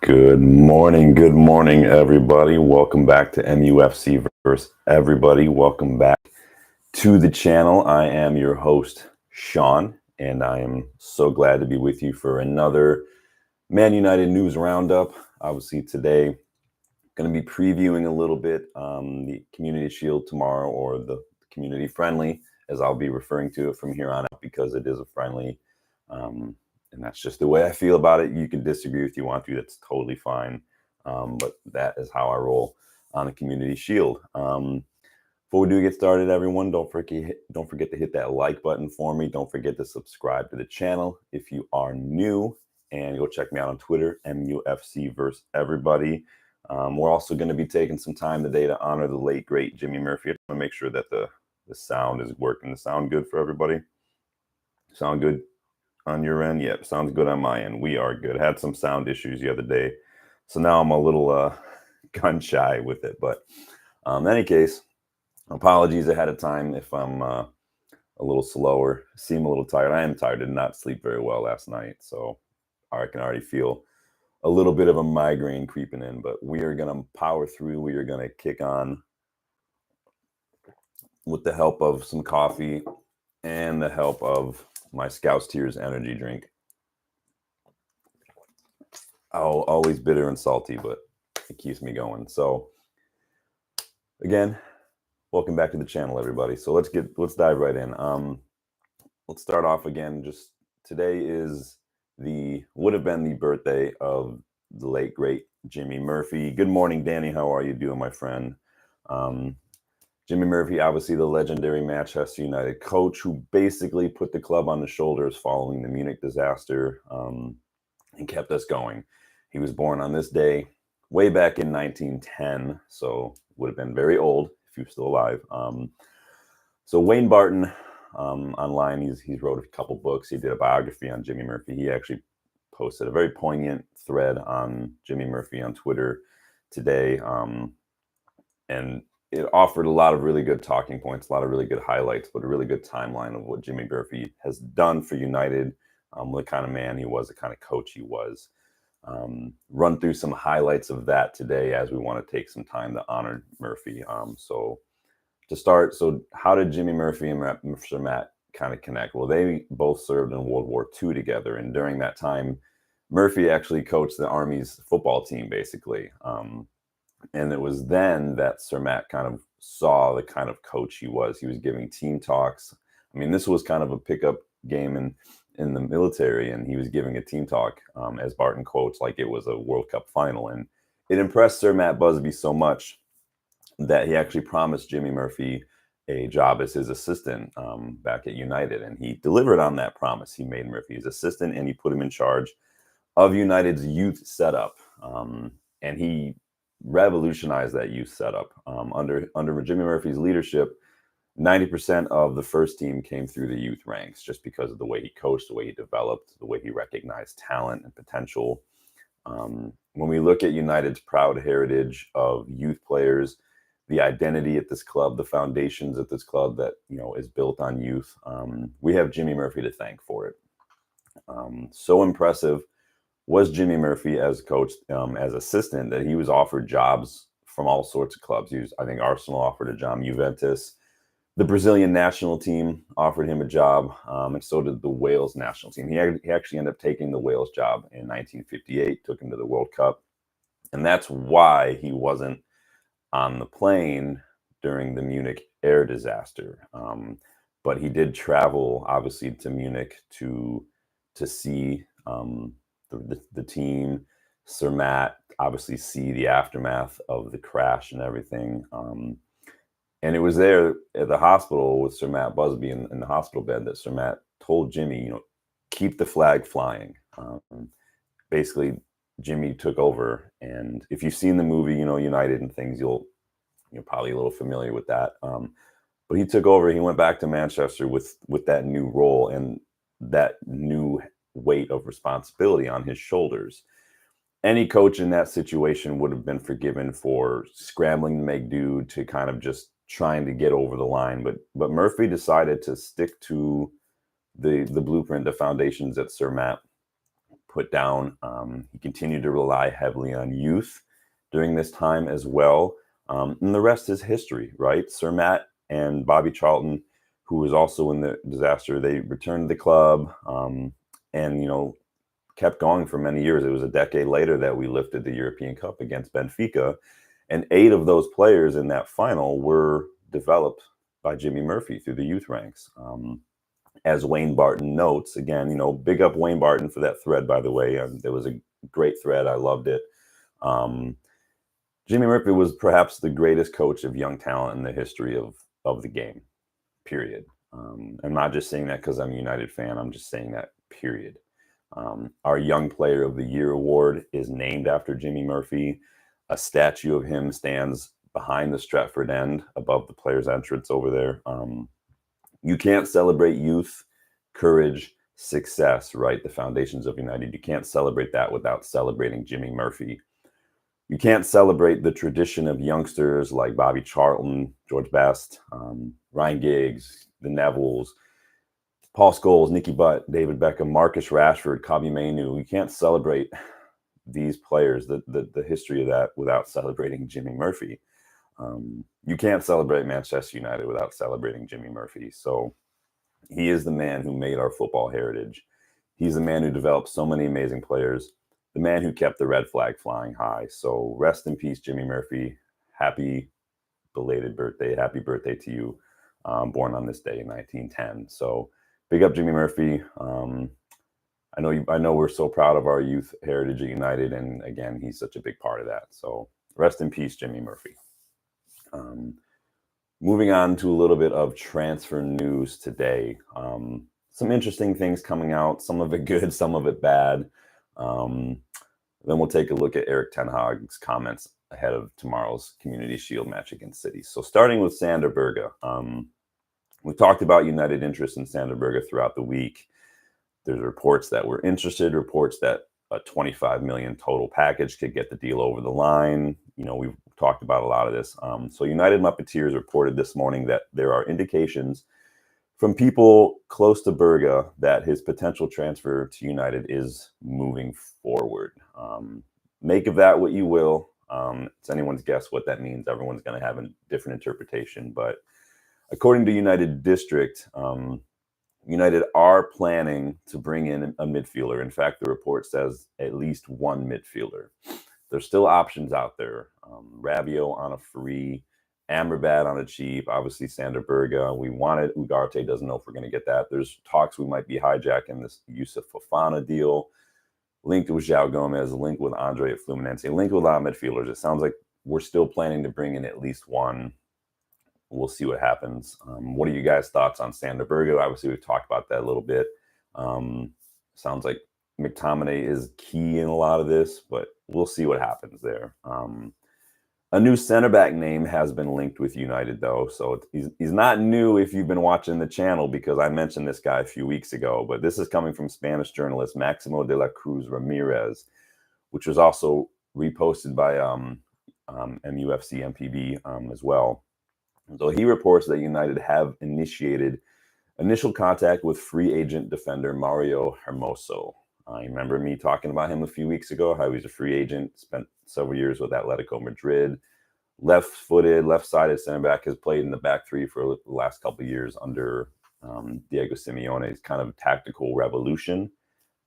Good morning, everybody. Welcome back to MUFC versus everybody. Welcome back to the channel. I am your host, Sean, and I am so glad to be with you for another Man United News Roundup. Obviously, today, going to be previewing a little bit the Community Shield tomorrow, or the Community Friendly, as I'll be referring to it from here on out, because it is a friendly. And that's just the way I feel about it. You can disagree if you want to. That's totally fine. But that is how I roll on a Community Shield. Before we do get started, everyone, don't forget to hit that like button for me. Don't forget to subscribe to the channel if you are new. And go check me out on Twitter, MUFC versus everybody. We're also going to be taking some time today to honor the late, great Jimmy Murphy. I want to make sure that the sound is working. The sound good for everybody? Sound good on your end? Yep, sounds good on my end. We are good. Had some sound issues the other day, so now I'm a little gun shy with it. But in any case, apologies ahead of time if I'm a little slower, seem a little tired. I am tired. Did not sleep very well last night, so I can already feel a little bit of a migraine creeping in. But we are going to power through. We are going to kick on with the help of some coffee and the help of my Scouts Tears energy drink. Oh, always bitter and salty, but it keeps me going. So again, welcome back to the channel, everybody. So let's dive right in. Let's start off again. Just today would have been the birthday of the late great Jimmy Murphy. Good morning, Danny. How are you doing, my friend? Jimmy Murphy, obviously the legendary Manchester United coach who basically put the club on the shoulders following the Munich disaster and kept us going. He was born on this day way back in 1910, so would have been very old if he was still alive. So Wayne Barton, online, he's wrote a couple books. He did a biography on Jimmy Murphy. He actually posted a very poignant thread on Jimmy Murphy on Twitter today, and it offered a lot of really good talking points, a lot of really good highlights, but a really good timeline of what Jimmy Murphy has done for United, what kind of man he was, the kind of coach he was. Run through some highlights of that today as we want to take some time to honor Murphy. So to start, how did Jimmy Murphy and Sir Matt kind of connect? Well, they both served in World War II together, and during that time, Murphy actually coached the Army's football team, basically. And it was then that Sir Matt kind of saw the kind of coach he was. He was giving team talks. I mean, this was kind of a pickup game in the military, and he was giving a team talk, as Barton quotes, like it was a World Cup final. And it impressed Sir Matt Busby so much that he actually promised Jimmy Murphy a job as his assistant back at United. And he delivered on that promise. He made Murphy his assistant, and he put him in charge of United's youth setup. And he revolutionized that youth setup. Under Jimmy Murphy's leadership, 90% of the first team came through the youth ranks, just because of the way he coached, the way he developed, the way he recognized talent and potential. When we look at United's proud heritage of youth players, the identity at this club, the foundations at this club that is built on youth, we have Jimmy Murphy to thank for it. So impressive was Jimmy Murphy as coach, as assistant, that he was offered jobs from all sorts of clubs. I think Arsenal offered a job, Juventus, the Brazilian national team offered him a job, and so did the Wales national team. He actually ended up taking the Wales job in 1958, took him to the World Cup, and that's why he wasn't on the plane during the Munich air disaster. But he did travel, obviously, to Munich to see the team. Sir Matt obviously see the aftermath of the crash and everything. And it was there at the hospital with Sir Matt Busby in the hospital bed that Sir Matt told Jimmy, keep the flag flying. Basically, Jimmy took over. And if you've seen the movie, United and things, you're probably a little familiar with that. But he took over. He went back to Manchester with that new role and that new weight of responsibility on his shoulders. Any coach in that situation would have been forgiven for scrambling to make do, to kind of just trying to get over the line. But Murphy decided to stick to the blueprint, the foundations that Sir Matt put down. He continued to rely heavily on youth during this time as well. And the rest is history, right? Sir Matt and Bobby Charlton, who was also in the disaster, they returned to the club and, kept going for many years. It was a decade later that we lifted the European Cup against Benfica. And 8 of those players in that final were developed by Jimmy Murphy through the youth ranks. As Wayne Barton notes, again, big up Wayne Barton for that thread, by the way. There was a great thread. I loved it. Jimmy Murphy was perhaps the greatest coach of young talent in the history of the game, period. I'm not just saying that because I'm a United fan. I'm just saying that, period. Our Young Player of the Year award is named after Jimmy Murphy. A statue of him stands behind the Stretford end above the players' entrance over there. You can't celebrate youth, courage, success, right? The foundations of United. You can't celebrate that without celebrating Jimmy Murphy. You can't celebrate the tradition of youngsters like Bobby Charlton, George Best, Ryan Giggs, the Nevilles, Paul Scholes, Nicky Butt, David Beckham, Marcus Rashford, Kobbie Mainoo. You can't celebrate these players, the history of that, without celebrating Jimmy Murphy. You can't celebrate Manchester United without celebrating Jimmy Murphy. So he is the man who made our football heritage. He's the man who developed so many amazing players, the man who kept the red flag flying high. So rest in peace, Jimmy Murphy. Happy belated birthday. Happy birthday to you, born on this day in 1910. So big up Jimmy Murphy. I know we're so proud of our youth heritage at United, and again, he's such a big part of that. So rest in peace, Jimmy Murphy. Moving on to a little bit of transfer news today. Some interesting things coming out, some of it good, some of it bad. Then we'll take a look at Erik ten Hag's comments ahead of tomorrow's Community Shield match against City. So starting with Sander Berge. We've talked about United interest in Sander Berge throughout the week. There's reports that we're interested, reports that a $25 million total package could get the deal over the line. We've talked about a lot of this. So United Muppeteers reported this morning that there are indications from people close to Berge that his potential transfer to United is moving forward. Make of that what you will. It's anyone's guess what that means. Everyone's going to have a different interpretation. But according to United District, United are planning to bring in a midfielder. In fact, the report says at least one midfielder. There's still options out there. Rabiot on a free, Amrabat on a cheap, obviously Sander Berge. We wanted Ugarte, doesn't know if we're going to get that. There's talks we might be hijacking this Yusuf Fofana deal, linked with João Gomez, linked with Andre at Fluminense, linked with a lot of midfielders. It sounds like we're still planning to bring in at least one. We'll see what happens. What are you guys' thoughts on Sander Berge? Obviously, we've talked about that a little bit. Sounds like McTominay is key in a lot of this, but we'll see what happens there. A new centerback name has been linked with United, though. So he's not new if you've been watching the channel, because I mentioned this guy a few weeks ago. But this is coming from Spanish journalist Maximo de la Cruz Ramirez, which was also reposted by MUFC MPB as well. So he reports that United have initiated initial contact with free agent defender Mario Hermoso. I remember me talking about him a few weeks ago, how he's a free agent, spent several years with Atletico Madrid, left-footed, left-sided center back, has played in the back three for the last couple of years under Diego Simeone's kind of tactical revolution,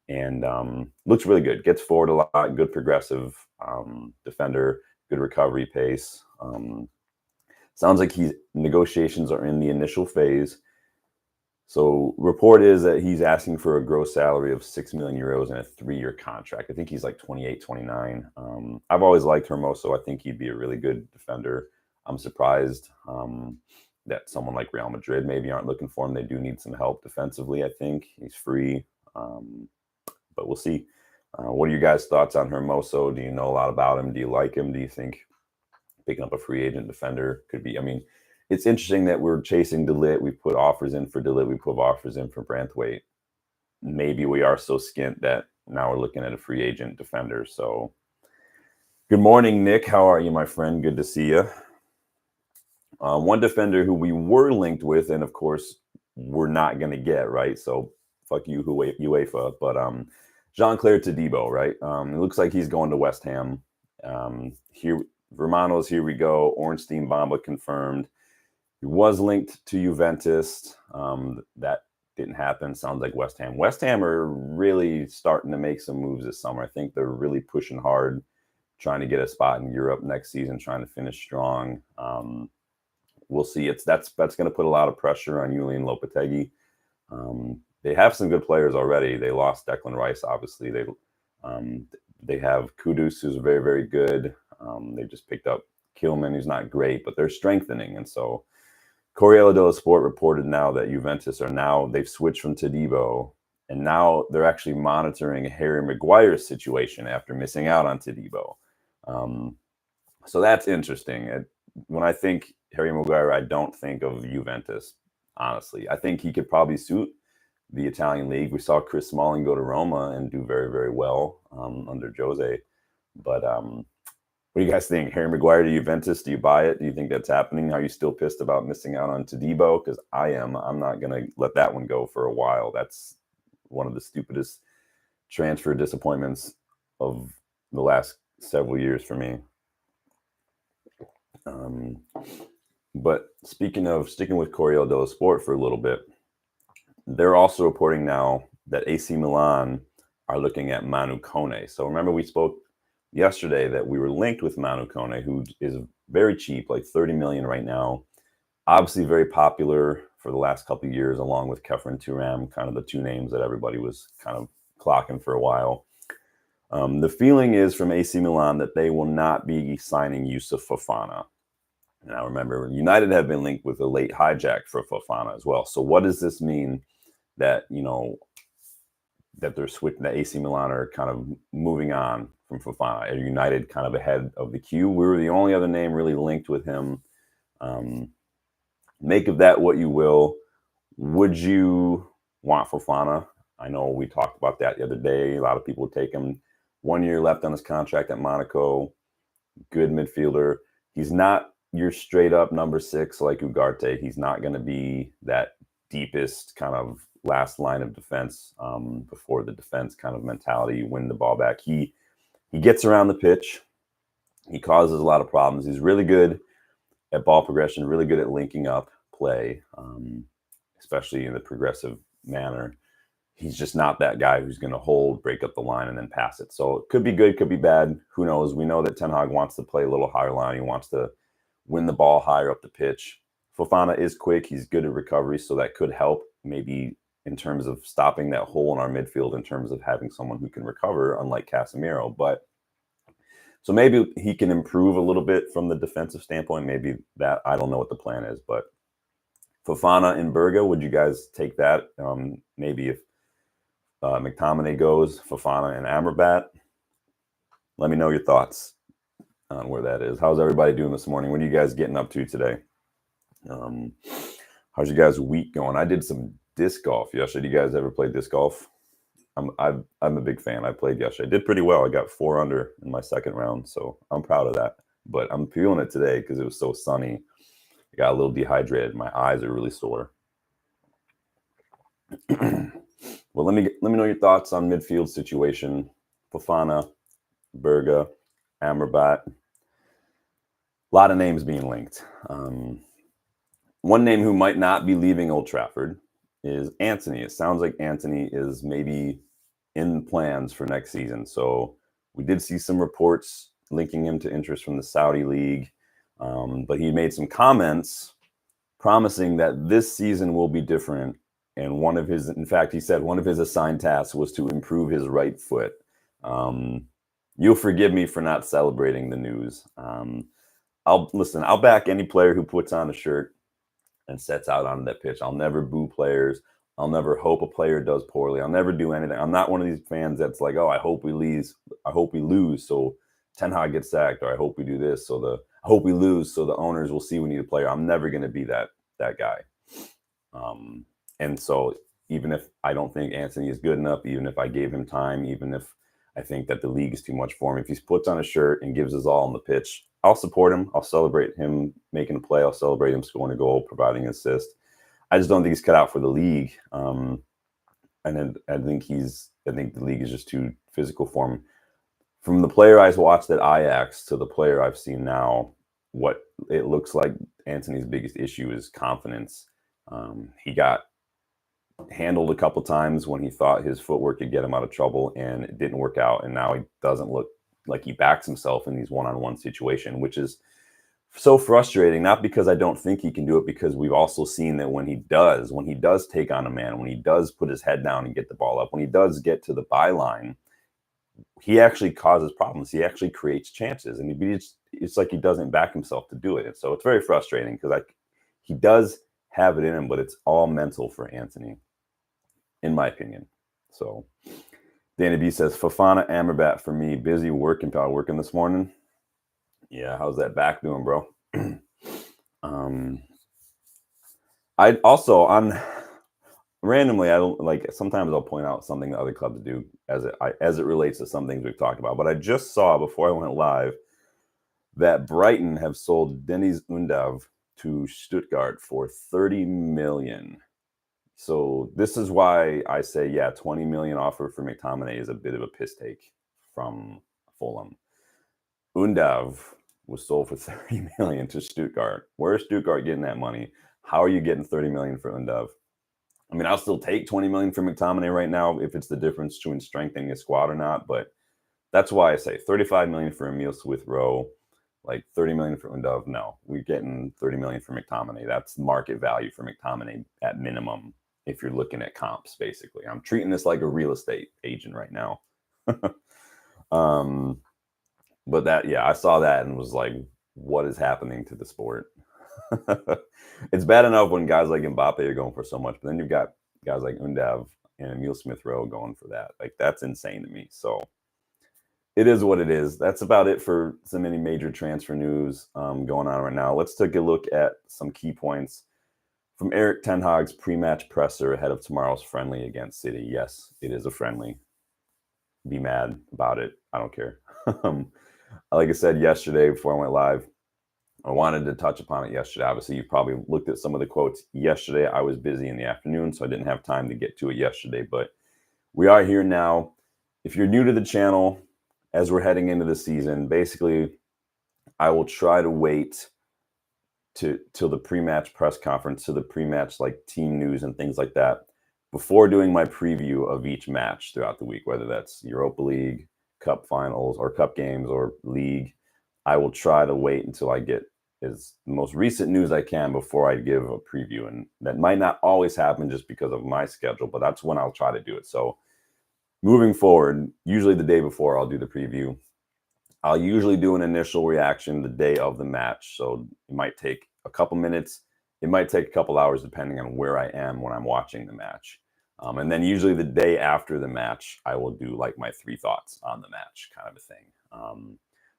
and looks really good. Gets forward a lot, good progressive defender, good recovery pace. Sounds like negotiations are in the initial phase. So report is that he's asking for a gross salary of 6 million euros and a 3-year contract. I think he's like 28, 29. I've always liked Hermoso. I think he'd be a really good defender. I'm surprised that someone like Real Madrid maybe aren't looking for him. They do need some help defensively, I think. He's free, but we'll see. What are you guys' thoughts on Hermoso? Do you know a lot about him? Do you like him? Do you think picking up a free agent defender could be? I mean, it's interesting that we're chasing De Ligt. We put offers in for De Ligt. We put offers in for Branthwaite. Maybe we are so skint that now we're looking at a free agent defender. So good morning, Nick. How are you, my friend? Good to see you. One defender who we were linked with, and of course, we're not going to get, right? So fuck you, UEFA. But Jean-Claire Todibo, right? It looks like he's going to West Ham. Here, Romano's here we go. Ornstein Bamba confirmed. He was linked to Juventus. That didn't happen. Sounds like West Ham. West Ham are really starting to make some moves this summer. I think they're really pushing hard, trying to get a spot in Europe next season, trying to finish strong. We'll see. That's going to put a lot of pressure on Julian Lopetegui. They have some good players already. They lost Declan Rice, obviously. They have Kudus, who's very, very good. They just picked up Kilman, who's not great, but they're strengthening. And so Corriere dello Sport reported now that Juventus they've switched from Todibo, and now they're actually monitoring Harry Maguire's situation after missing out on Todibo. So that's interesting. When I think Harry Maguire, I don't think of Juventus, honestly. I think he could probably suit the Italian league. We saw Chris Smalling go to Roma and do very, very well under Jose. But what do you guys think? Harry Maguire to Juventus, do you buy it? Do you think that's happening? Are you still pissed about missing out on Todibo? Because I am. I'm not going to let that one go for a while. That's one of the stupidest transfer disappointments of the last several years for me. But sticking with Corriere dello Sport for a little bit, they're also reporting now that AC Milan are looking at Manu Kone. So remember we spoke yesterday that we were linked with Manu Kone, who is very cheap, like 30 million right now. Obviously very popular for the last couple of years, along with Kefren Turam, kind of the two names that everybody was kind of clocking for a while. The feeling is from AC Milan that they will not be signing Yusuf Fofana. Now, remember, United have been linked with a late hijack for Fofana as well. So what does this mean that, that they're switching, that AC Milan are kind of moving on from Fofana? Are United kind of ahead of the queue? We were the only other name really linked with him. Make of that what you will. Would you want Fofana? I know we talked about that the other day. A lot of people would take him. 1 year left on his contract at Monaco. Good midfielder. He's not your straight up number 6 like Ugarte. He's not going to be that deepest kind of last line of defense before the defense kind of mentality, win the ball back. He gets around the pitch. He causes a lot of problems. He's really good at ball progression, really good at linking up play, especially in the progressive manner. He's just not that guy who's going to hold, break up the line, and then pass it. So it could be good, could be bad. Who knows? We know that Ten Hag wants to play a little higher line. He wants to win the ball higher up the pitch. Fofana is quick. He's good at recovery, so that could help maybe in terms of stopping that hole in our midfield in terms of having someone who can recover, unlike Casemiro. But so maybe he can improve a little bit from the defensive standpoint. Maybe that, I don't know what the plan is, but Fofana and Berga, would you guys take that? Maybe if McTominay goes, Fofana and Amrabat. Let me know your thoughts on where that is. How's everybody doing this morning? What are you guys getting up to today? How's your guys' week going? I did some disc golf yesterday. Do you guys ever play disc golf? I'm a big fan. I played yesterday. I did pretty well. I got 4 under in my second round, so I'm proud of that. But I'm feeling it today because it was so sunny. I got a little dehydrated. My eyes are really sore. Well, let me know your thoughts on midfield situation. Fofana, Berga, Amrabat. A lot of names being linked. One name who might not be leaving Old Trafford is Antony. It sounds like Antony is maybe in plans for next season. So we did see some reports linking him to interest from the Saudi League. But he made some comments promising that this season will be different. And in fact, he said one of his assigned tasks was to improve his right foot. You'll forgive me for not celebrating the news. I'll back any player who puts on a shirt and sets out on that pitch. I'll never boo players. I'll never hope a player does poorly. I'll never do anything. I'm not one of these fans that's like, oh, I hope we lose, so Ten Hag gets sacked, or I hope we do this, I hope we lose, so the owners will see we need a player. I'm never going to be that guy. And so even if I don't think Antony is good enough, even if I gave him time, even if I think that the league is too much for him, if he puts on a shirt and gives his all on the pitch, I'll support him. I'll celebrate him making a play. I'll celebrate him scoring a goal, providing an assist. I just don't think he's cut out for the league. And I think he's I think the league is just too physical for him. From the player I watched at Ajax to the player I've seen now, what it looks like Antony's biggest issue is confidence. He got handled a couple times when he thought his footwork could get him out of trouble, and it didn't work out. And now he doesn't look like he backs himself in these one-on-one situations, which is so frustrating. Not because I don't think he can do it, because we've also seen that when he does take on a man, when he does put his head down and get the ball up, when he does get to the byline, he actually causes problems. He actually creates chances, and it's like he doesn't back himself to do it. And so it's very frustrating because he does have it in him, but it's all mental for Antony, in my opinion. So Danny B says, Fofana, Amrabat for me. Busy working this morning. Yeah, how's that back doing, bro? I also randomly, I don't like, sometimes I'll point out something that other clubs do as it relates to some things we've talked about. But I just saw before I went live that Brighton have sold Deniz Undav to Stuttgart for 30 million. So this is why I say, yeah, 20 million offer for McTominay is a bit of a piss take from Fulham. Undav was sold for 30 million to Stuttgart. Where is Stuttgart getting that money? How are you getting 30 million for Undav? I mean, I'll still take 20 million for McTominay right now if it's the difference between strengthening a squad or not. But that's why I say 35 million for Emile Smith-Rowe, like 30 million for Undav. No, we're getting 30 million for McTominay. That's market value for McTominay at minimum if you're looking at comps, basically. I'm treating this like a real estate agent right now. But I saw that and was like, what is happening to the sport? It's bad enough when guys like Mbappe are going for so much, but then you've got guys like Undav and Emile Smith-Rowe going for that. Like, that's insane to me. So it is what it is. That's about it for some any major transfer news going on right now. Let's take a look at some key points from Erik Ten Hag's pre-match presser ahead of tomorrow's friendly against City. Yes, it is a friendly. Be mad about it. I don't care. Like I said yesterday before I went live, I wanted to touch upon it yesterday. Obviously, you probably looked at some of the quotes yesterday. I was busy in the afternoon, so I didn't have time to get to it yesterday. But we are here now. If you're new to the channel, as we're heading into the season, basically, I will try to wait till the pre-match press conference, to the pre-match like team news and things like that, before doing my preview of each match throughout the week, whether that's Europa League, Cup finals, or Cup games, or League. I will try to wait until I get as most recent news I can before I give a preview. And that might not always happen just because of my schedule, but that's when I'll try to do it. So moving forward, usually the day before I'll do the preview. I'll usually do an initial reaction the day of the match. So it might take a couple minutes. It might take a couple hours depending on where I am when I'm watching the match. And then usually the day after the match, I will do like my 3 thoughts on the match kind of a thing.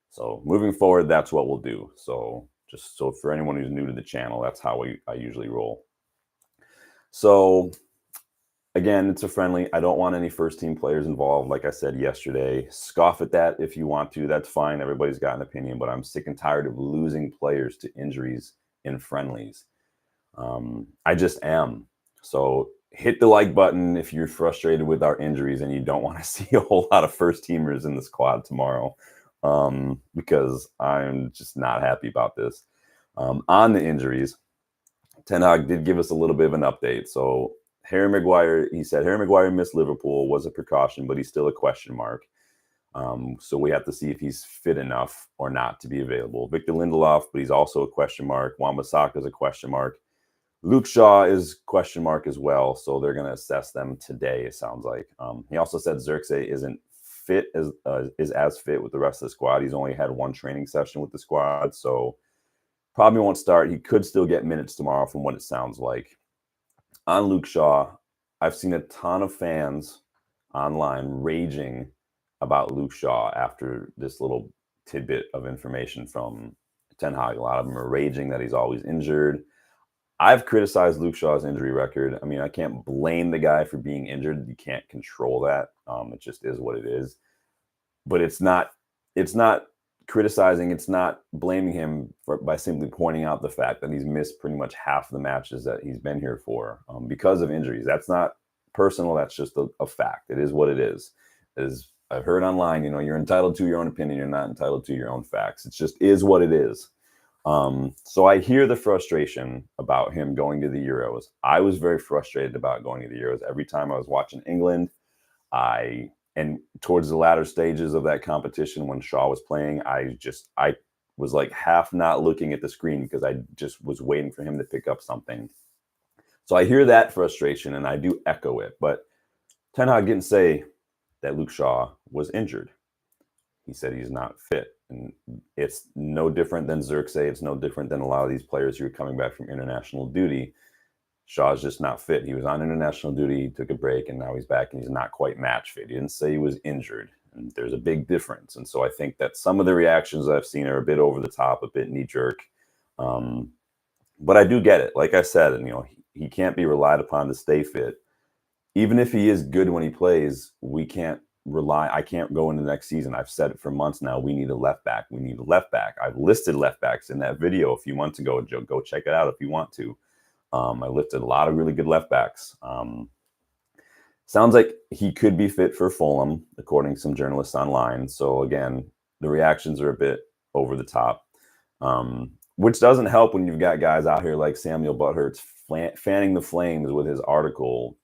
So moving forward, that's what we'll do. So just so for anyone who's new to the channel, that's how I usually roll. So again, it's a friendly. I don't want any first-team players involved. Like I said yesterday, scoff at that if you want to. That's fine. Everybody's got an opinion, but I'm sick and tired of losing players to injuries in friendlies. I just am. So hit the like button if you're frustrated with our injuries and you don't want to see a whole lot of first-teamers in the squad tomorrow, because I'm just not happy about this. On the injuries, Ten Hag did give us a little bit of an update. So Harry Maguire, he said Harry Maguire missed Liverpool, was a precaution, but he's still a question mark. So we have to see if he's fit enough or not to be available. Victor Lindelof, but he's also a question mark. Wan-Bissaka is a question mark. Luke Shaw is question mark as well. So they're going to assess them today, it sounds like. He also said Xerxes isn't fit, is as fit with the rest of the squad. He's only had 1 training session with the squad, so probably won't start. He could still get minutes tomorrow from what it sounds like. On Luke Shaw, I've seen a ton of fans online raging about Luke Shaw after this little tidbit of information from Ten Hag. A lot of them are raging that he's always injured. I've criticized Luke Shaw's injury record. I mean, I can't blame the guy for being injured. You can't control that. It just is what it is. But it's not criticizing. It's not blaming him by simply pointing out the fact that he's missed pretty much half the matches that he's been here for because of injuries. That's not personal. That's just a fact. It is what it is. As I've heard online, you're entitled to your own opinion. You're not entitled to your own facts. It just is what it is. So I hear the frustration about him going to the Euros. I was very frustrated about going to the Euros. Every time I was watching England, and towards the latter stages of that competition when Shaw was playing, I was like half not looking at the screen because I just was waiting for him to pick up something. So I hear that frustration and I do echo it. But Ten Hag didn't say that Luke Shaw was injured. He said he's not fit. And it's no different than Xerxes. It's no different than a lot of these players who are coming back from international duty. Shaw's just not fit. He was on international duty, took a break, and now he's back, and he's not quite match fit. He didn't say he was injured. And there's a big difference. And so I think that some of the reactions I've seen are a bit over the top, a bit knee-jerk. But I do get it. Like I said, and he can't be relied upon to stay fit. Even if he is good when he plays, I can't go into the next season. I've said it for months now. We need a left back. We need a left back. I've listed left backs in that video a few months ago. Go check it out if you want to. I listed a lot of really good left backs. Sounds like he could be fit for Fulham, according to some journalists online. So again, the reactions are a bit over the top, which doesn't help when you've got guys out here like Samuel Butthurst fanning the flames with his article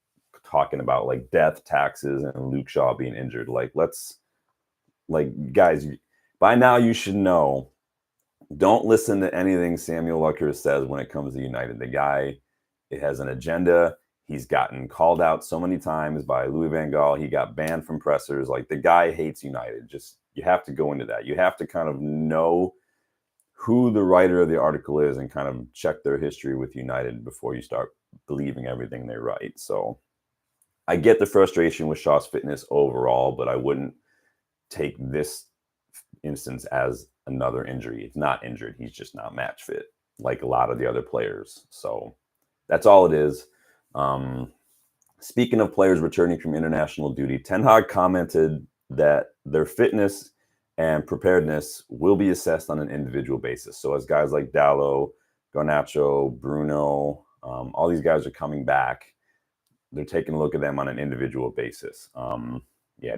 talking about like death, taxes, and Luke Shaw being injured. Guys, by now you should know, don't listen to anything Samuel Luckhurst says when it comes to United. The guy, it has an agenda. He's gotten called out so many times by Louis van Gaal. He got banned from pressers. Like, the guy hates United. You have to go into that. You have to kind of know who the writer of the article is and kind of check their history with United before you start believing everything they write. So I get the frustration with Shaw's fitness overall, but I wouldn't take this instance as another injury. It's not injured. He's just not match fit like a lot of the other players. So that's all it is. Speaking of players returning from international duty, Ten Hag commented that their fitness and preparedness will be assessed on an individual basis. So as guys like Dalot, Garnacho, Bruno, all these guys are coming back, they're taking a look at them on an individual basis.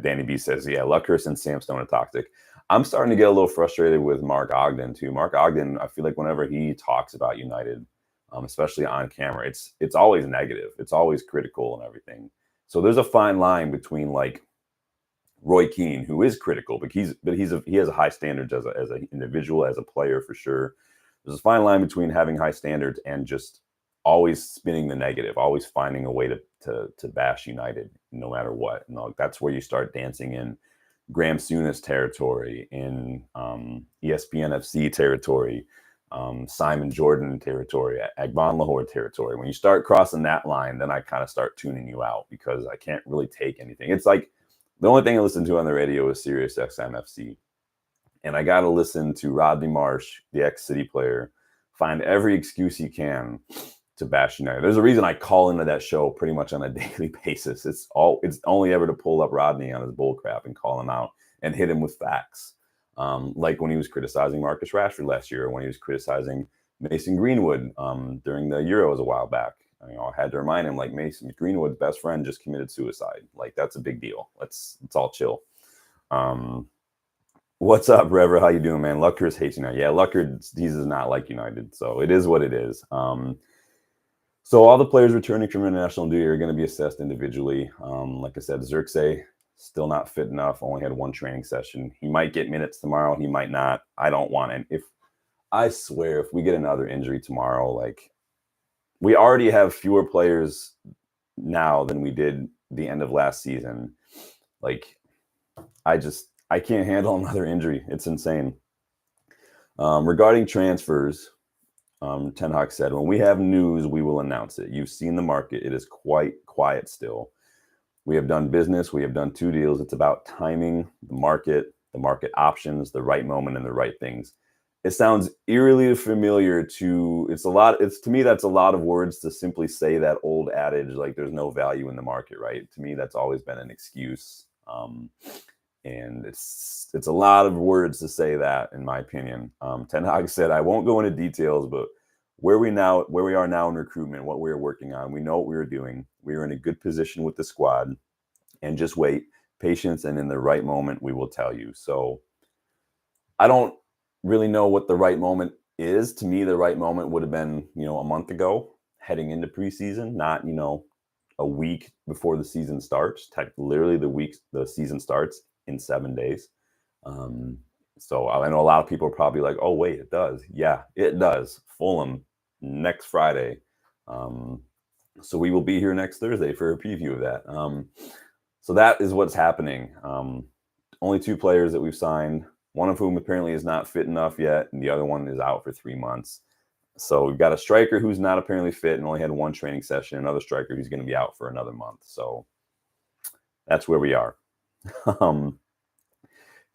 Danny B says, Luckhurst and Sam Stone are toxic. I'm starting to get a little frustrated with Mark Ogden too. Mark Ogden, I feel like whenever he talks about United, especially on camera, it's always negative. It's always critical and everything. So there's a fine line between like Roy Keane, who is critical, but he has a high standards as an individual, as a player for sure. There's a fine line between having high standards and just always spinning the negative, always finding a way to bash United no matter what. And that's where you start dancing in Graham Souness territory, in ESPN FC territory, Simon Jordan territory, Agbon Lahore territory. When you start crossing that line, then I kind of start tuning you out because I can't really take anything. It's like the only thing I listen to on the radio is Sirius XM FC. And I got to listen to Rodney Marsh, the ex-City player, find every excuse he can to bash United. There's a reason I call into that show pretty much on a daily basis. It's only ever to pull up Rodney on his bullcrap and call him out and hit him with facts. Like when he was criticizing Marcus Rashford last year, or when he was criticizing Mason Greenwood during the Euros a while back. I had to remind him, like, Mason Greenwood's best friend just committed suicide. Like, that's a big deal. Let's all chill. What's up, Rever? How you doing, man? Luckhurst hates United. Yeah, Luckhurst, he does not like United. So it is what it is. So all the players returning from international duty are going to be assessed individually. Like I said, Xerxes, still not fit enough. Only had one training session. He might get minutes tomorrow. He might not. I don't want it. I swear, if we get another injury tomorrow, like, we already have fewer players now than we did the end of last season. Like, I can't handle another injury. It's insane. Regarding transfers, Ten Hag said, when we have news, we will announce it. You've seen the market. It is quite quiet still. We have done business. We have done 2 deals. It's about timing, the market options, the right moment, and the right things. It sounds eerily familiar to, to me, that's a lot of words to simply say that old adage, like, there's no value in the market, right? To me, that's always been an excuse. And it's a lot of words to say that, in my opinion. Ten Hag said, I won't go into details, but where we are now in recruitment, what we are working on. We know what we are doing. We are in a good position with the squad, and just wait, patience, and in the right moment, we will tell you. So I don't really know what the right moment is. To me, the right moment would have been, a month ago, heading into preseason, not, a week before the season starts. Literally, the season starts in 7 days. So I know a lot of people are probably like, "Oh, wait, it does." Yeah, it does. Fulham next Friday. So we will be here next Thursday for a preview of that. So that is what's happening. Only 2 players that we've signed, one of whom apparently is not fit enough yet, and the other one is out for 3 months. So we've got a striker who's not apparently fit and only had 1 training session, another striker who's going to be out for another month. So that's where we are.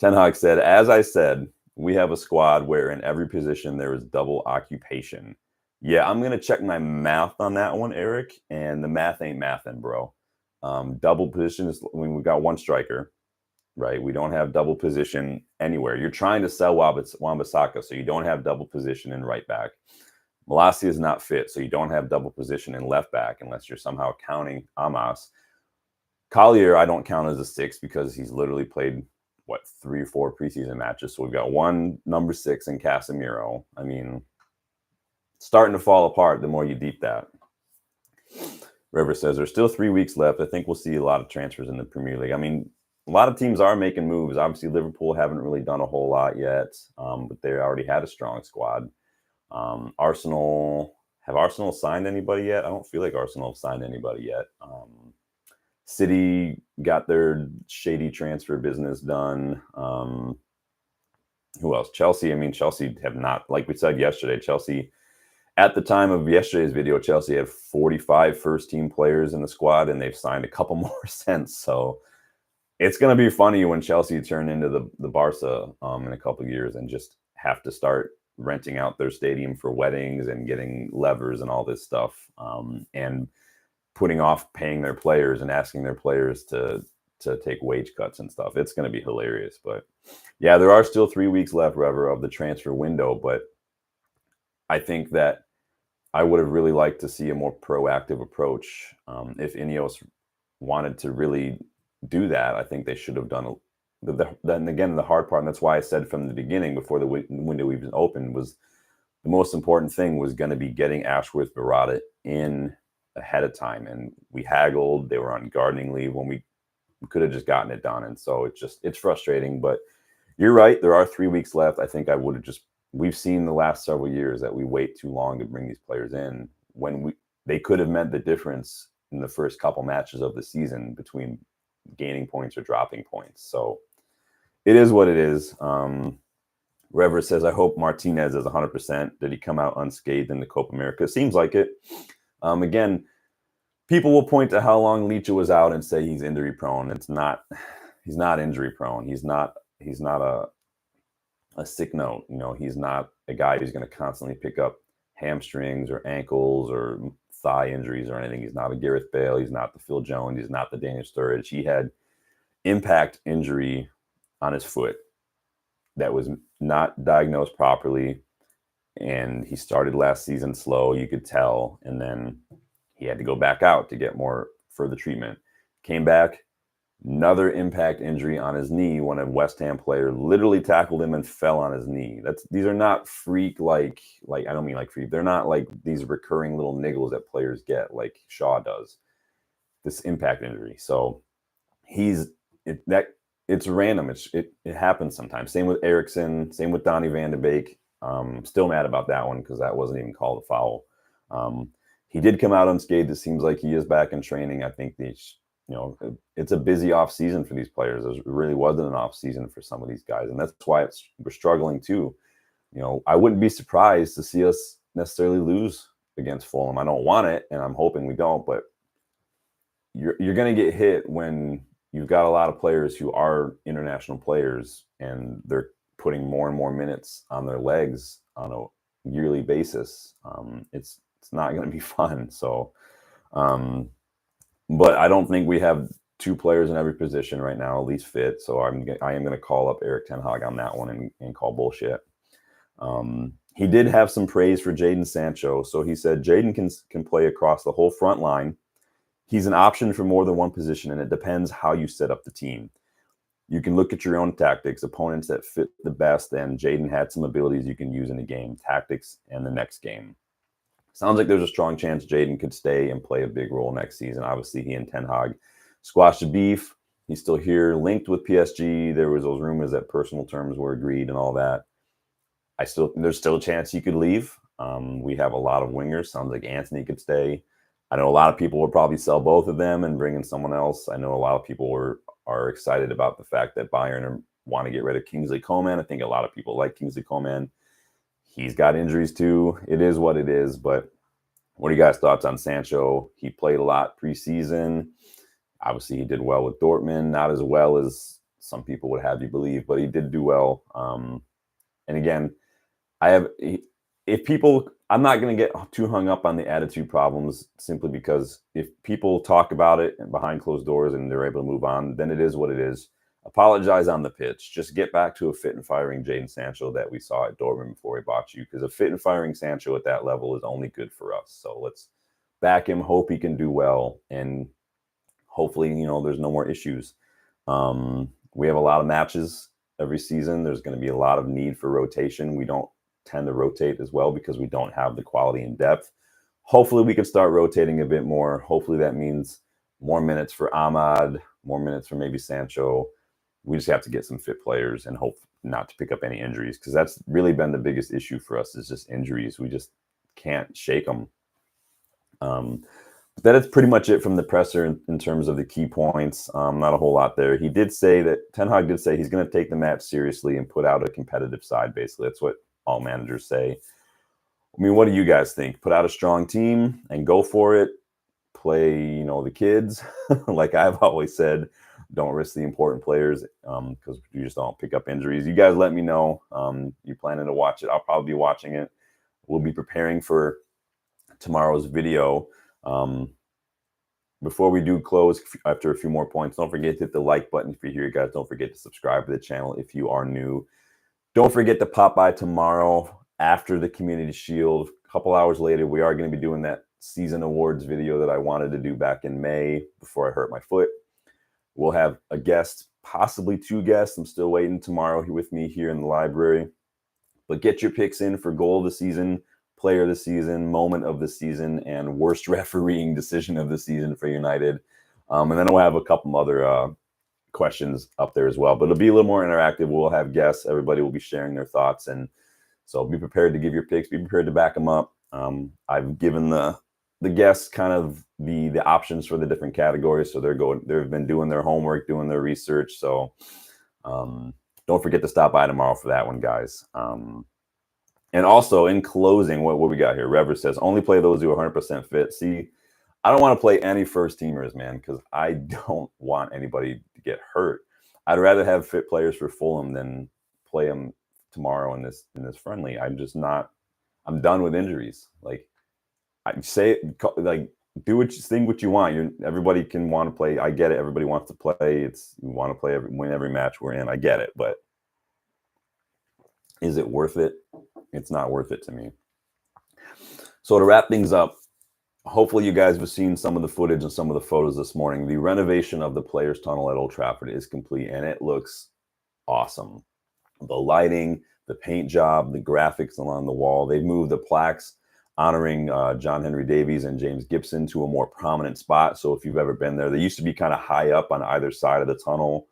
Ten Hag said, "As I said, we have a squad where in every position there is double occupation." Yeah, I'm going to check my math on that one, Erik, and the math ain't mathin', bro. Double position is when we've got 1 striker, right? We don't have double position anywhere. You're trying to sell Wan-Bissaka, so you don't have double position in right back. Malacia is not fit, so you don't have double position in left back unless you're somehow counting Amos. Collier, I don't count as a 6 because he's literally played, 3 or 4 preseason matches. So we've got 1 number 6 in Casemiro. I mean, starting to fall apart the more you deep that. River says, "There's still 3 weeks left. I think we'll see a lot of transfers in the Premier League." I mean, a lot of teams are making moves. Obviously, Liverpool haven't really done a whole lot yet, but they already had a strong squad. Arsenal signed anybody yet? I don't feel like Arsenal have signed anybody yet. City got their shady transfer business done. Who else? Chelsea. I mean, Chelsea have not, like we said yesterday, Chelsea, at the time of yesterday's video, Chelsea had 45 first-team players in the squad, and they've signed a couple more since. So it's going to be funny when Chelsea turn into the Barca in a couple of years and just have to start renting out their stadium for weddings and getting levers and all this stuff, and putting off paying their players and asking their players to take wage cuts and stuff. It's going to be hilarious. But yeah, there are still 3 weeks left, Rever, of the transfer window. But I think that I would have really liked to see a more proactive approach. If Ineos wanted to really do that, I think they should have done. Then again, the hard part, and that's why I said from the beginning, before the window even opened, was the most important thing was going to be getting Ashworth Barada in ahead of time. And we haggled. They were on gardening leave when we could have just gotten it done. And so it's frustrating. But you're right. There are 3 weeks left. I think I would have we've seen the last several years that we wait too long to bring these players in when they could have meant the difference in the first couple matches of the season between gaining points or dropping points. So it is what it is. Rever says, "I hope Martinez is 100%. Did he come out unscathed in the Copa America?" Seems like it. Again, people will point to how long Leach was out and say he's injury prone. He's not injury prone. He's not a sick note. He's not a guy who's going to constantly pick up hamstrings or ankles or thigh injuries or anything. He's not a Gareth Bale. He's not the Phil Jones. He's not the Daniel Sturridge. He had impact injury on his foot that was not diagnosed properly. And he started last season slow, you could tell. And then he had to go back out to get more further treatment. Came back, another impact injury on his knee when a West Ham player literally tackled him and fell on his knee. These are not freak like I don't mean like freak. They're not like these recurring little niggles that players get like Shaw does. This impact injury. So it's random. It happens sometimes. Same with Eriksen. Same with Donny Van de Beek. Still mad about that one because that wasn't even called a foul. He did come out unscathed. It seems like he is back in training. I think it's a busy off season for these players. There really wasn't an off season for some of these guys, and that's why we're struggling too. I wouldn't be surprised to see us necessarily lose against Fulham. I don't want it, and I'm hoping we don't. But you're going to get hit when you've got a lot of players who are international players, and they're putting more and more minutes on their legs on a yearly basis. It's not going to be fun. So, but I don't think we have 2 players in every position right now, at least fit. So I am going to call up Erik ten Hag on that one and call bullshit. He did have some praise for Jadon Sancho. So he said Jadon can play across the whole front line. He's an option for more than one position, and it depends how you set up the team. You can look at your own tactics, opponents that fit the best, and Jadon had some abilities you can use in a game, tactics, and the next game. Sounds like there's a strong chance Jadon could stay and play a big role next season. Obviously, he and Ten Hag squashed the beef. He's still here, linked with PSG. There was those rumors that personal terms were agreed and all that. There's still a chance he could leave. We have a lot of wingers. Sounds like Anthony could stay. I know a lot of people would probably sell both of them and bring in someone else. I know a lot of people are excited about the fact that Bayern want to get rid of Kingsley Coman. I think a lot of people like Kingsley Coman. He's got injuries too. It is what it is. But what are you guys' thoughts on Sancho? He played a lot preseason. Obviously, he did well with Dortmund. Not as well as some people would have you believe, but he did do well. And again, I'm not going to get too hung up on the attitude problems simply because if people talk about it behind closed doors and they're able to move on, then it is what it is. Apologize on the pitch. Just get back to a fit and firing Jadon Sancho that we saw at Dortmund before he bought you, because a fit and firing Sancho at that level is only good for us. So let's back him, hope he can do well, and hopefully, there's no more issues. We have a lot of matches every season. There's going to be a lot of need for rotation. We don't tend to rotate as well because we don't have the quality and depth. Hopefully we can start rotating a bit more. Hopefully that means more minutes for Ahmad, more minutes for maybe Sancho. We just have to get some fit players and hope not to pick up any injuries, because that's really been the biggest issue for us, is just injuries. We just can't shake them. But that is pretty much it from the presser in terms of the key points. Not a whole lot there. He did say that Ten Hag did say he's going to take the match seriously and put out a competitive side. Basically, that's what all managers say. I mean, what do you guys think? Put out a strong team and go for it. Play, the kids. Like I've always said, don't risk the important players because you just don't pick up injuries. You guys let me know. You planning to watch it? I'll probably be watching it. We'll be preparing for tomorrow's video. Before we do close, after a few more points, don't forget to hit the like button if you're here, guys. Don't forget to subscribe to the channel if you are new. Don't forget to pop by tomorrow after the Community Shield. A couple hours later, we are going to be doing that season awards video that I wanted to do back in May before I hurt my foot. We'll have a guest, possibly two guests. I'm still waiting tomorrow with me here in the library. But get your picks in for goal of the season, player of the season, moment of the season, and worst refereeing decision of the season for United. And then we'll have a couple other questions up there as well. But it'll be a little more interactive. We'll have guests. Everybody will be sharing their thoughts. And so be prepared to give your picks. Be prepared to back them up. I've given the guests kind of the options for the different categories. So they've been doing their homework, doing their research. So don't forget to stop by tomorrow for that one, guys. And also, in closing, what we got here? Rever says, only play those who are 100% fit. See, I don't want to play any first teamers, man, because I don't want anybody to get hurt. I'd rather have fit players for Fulham than play them tomorrow in this friendly. I'm done with injuries. Like, do what you want. Everybody can want to play. I get it. Everybody wants to play. You want to play win every match we're in. I get it, but is it worth it? It's not worth it to me. So to wrap things up, hopefully you guys have seen some of the footage and some of the photos this morning. The renovation of the Players' Tunnel at Old Trafford is complete, and it looks awesome. The lighting, the paint job, the graphics along the wall. They've moved the plaques honoring John Henry Davies and James Gibson to a more prominent spot. So if you've ever been there, they used to be kind of high up on either side of the tunnel.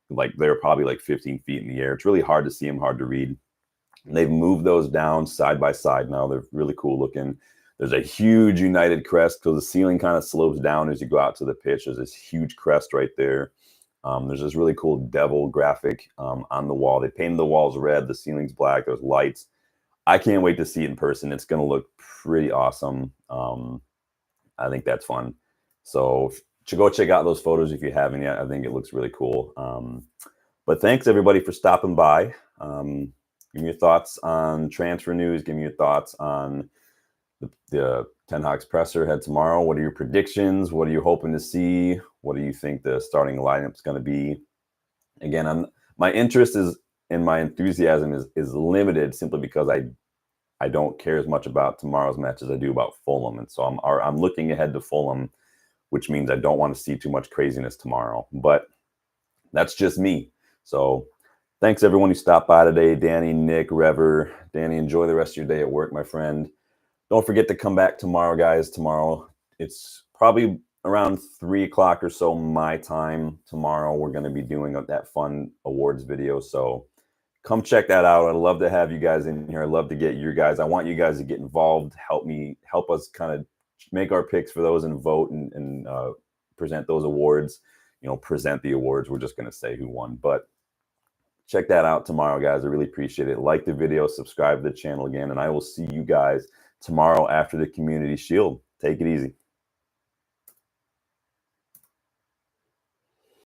Like they're probably like 15 feet in the air. It's really hard to see them, hard to read. And they've moved those down side by side now. They're really cool looking. There's a huge United crest because the ceiling kind of slopes down as you go out to the pitch. There's this huge crest right there. There's this really cool devil graphic on the wall. They painted the walls red. The ceiling's black. There's lights. I can't wait to see it in person. It's going to look pretty awesome. I think that's fun. So go check out those photos if you haven't yet. I think it looks really cool. But thanks, everybody, for stopping by. Give me your thoughts on transfer news. Give me your thoughts on the Ten Hag's presser ahead tomorrow. What are your predictions? What are you hoping to see? What do you think the starting lineup is going to be? Again, my interest is and my enthusiasm is limited simply because I don't care as much about tomorrow's match as I do about Fulham. And so I'm looking ahead to Fulham, which means I don't want to see too much craziness tomorrow. But that's just me. So thanks everyone who stopped by today. Danny, Nick, Rever. Danny, enjoy the rest of your day at work, my friend. Don't forget to come back tomorrow, guys. Tomorrow, it's probably around 3 o'clock or so my time. Tomorrow, we're going to be doing that fun awards video. So come check that out. I'd love to have you guys in here. I'd love to get your guys. I want you guys to get involved. Help us kind of make our picks for those and vote and present those awards. Present the awards. We're just going to say who won. But check that out tomorrow, guys. I really appreciate it. Like the video, subscribe to the channel again, and I will see you guys tomorrow after the Community Shield. Take it easy.